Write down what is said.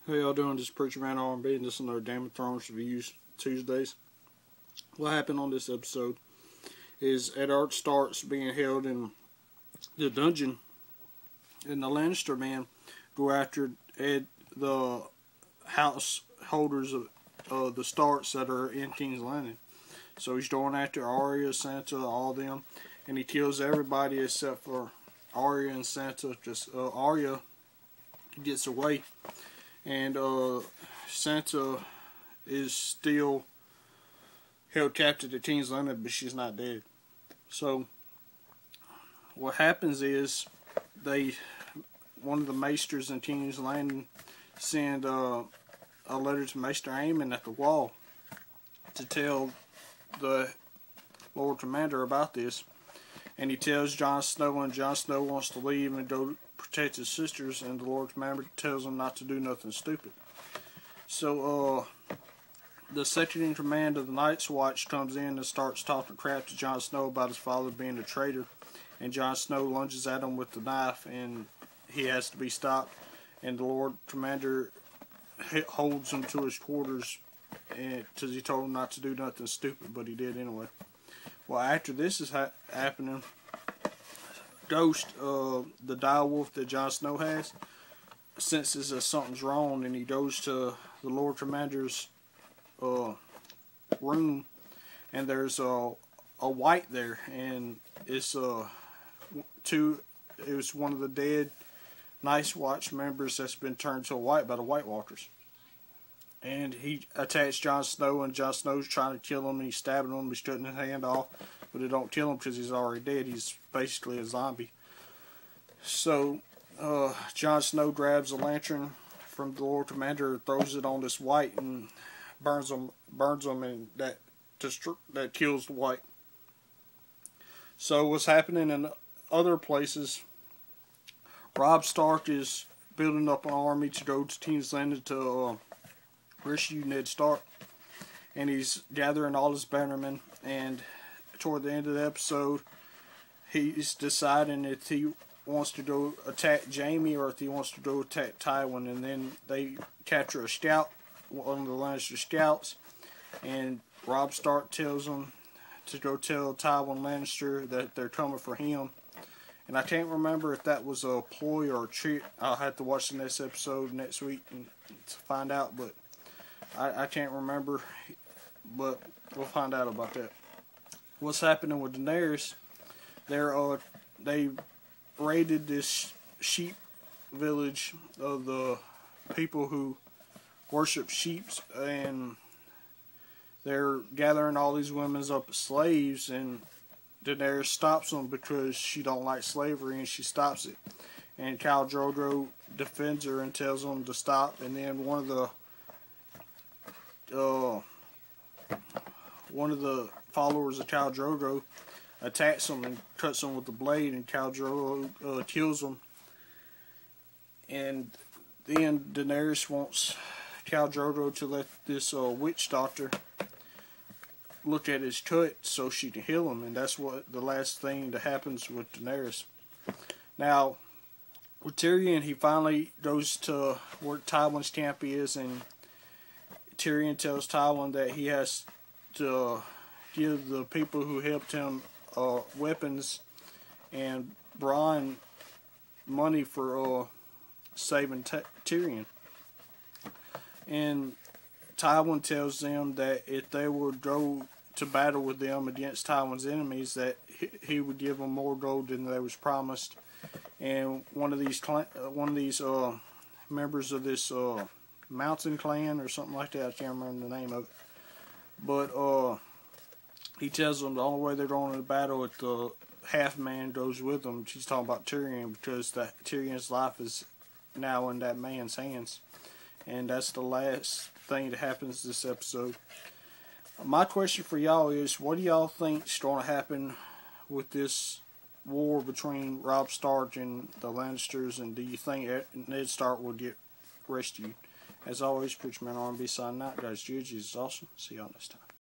How y'all doing? This is Preacher Man R&B, and this is another Game of Thrones Reviews Tuesdays. What happened on this episode is Eddard Stark's being held in the dungeon, and the Lannister men go after the householders of the Starks that are in King's Landing. So he's going after Arya, Sansa, all them, and he kills everybody except for Arya and Sansa. Just Arya gets away. And Sansa is still held captive at King's Landing, but she's not dead. So what happens is one of the maesters in King's Landing send a letter to Maester Aemon at the Wall to tell the Lord Commander about this. And he tells Jon Snow, and Jon Snow wants to leave and go protect his sisters, and the Lord Commander tells him not to do nothing stupid. So the second in command of the Night's Watch comes in and starts talking crap to Jon Snow about his father being a traitor, and Jon Snow lunges at him with the knife, and he has to be stopped, and the Lord Commander holds him to his quarters because he told him not to do nothing stupid, but he did anyway. Well, after this is happening, Ghost, the direwolf that Jon Snow has, senses that something's wrong, and he goes to the Lord Commander's room, and there's a white there, and it was one of the dead Night's Watch members that's been turned to a white by the White Walkers. And he attacks Jon Snow, and Jon Snow's trying to kill him, and he's stabbing him, he's cutting his hand off, but it don't kill him because he's already dead. He's basically a zombie. So Jon Snow grabs a lantern from the Lord Commander, throws it on this white, and burns him, and that kills the white. So what's happening in other places, Robb Stark is building up an army to go to King's Landing to rescue Ned Stark, and he's gathering all his bannermen, and toward the end of the episode he's deciding if he wants to go attack Jaime or if he wants to go attack Tywin. And then they capture a scout, one of the Lannister scouts, and Robb Stark tells them to go tell Tywin Lannister that they're coming for him. And I can't remember if that was a ploy or a trick. I'll have to watch the next episode next week to find out, but I can't remember, but we'll find out about that. What's happening with Daenerys? They raided this sheep village of the people who worship sheep, and they're gathering all these women up as slaves, and Daenerys stops them because she don't like slavery, and she stops it. And Khal Drogo defends her and tells them to stop, and then one of the followers of Khal Drogo attacks him and cuts him with the blade, and Khal Drogo kills him. And then Daenerys wants Khal Drogo to let this witch doctor look at his cut so she can heal him, and that's what the last thing that happens with Daenerys. Now, with Tyrion, he finally goes to where Tywin's camp is, and Tyrion tells Tywin that he has to give the people who helped him weapons and Bronn money for saving Tyrion. And Tywin tells them that if they would go to battle with them against Tywin's enemies, that he would give them more gold than they was promised. And one of these members of this Mountain Clan or something like that, I can't remember the name of it, but he tells them the only way they're going to battle if the half man goes with them. She's talking about Tyrion, because Tyrion's life is now in that man's hands. And that's the last thing that happens this episode. My question for y'all is, what do y'all think is going to happen with this war between Robb Stark and the Lannisters, and do you think Ned Stark will get rescued? As always, Preacher Man R&B signing out. Guys, GG is awesome. See y'all next time.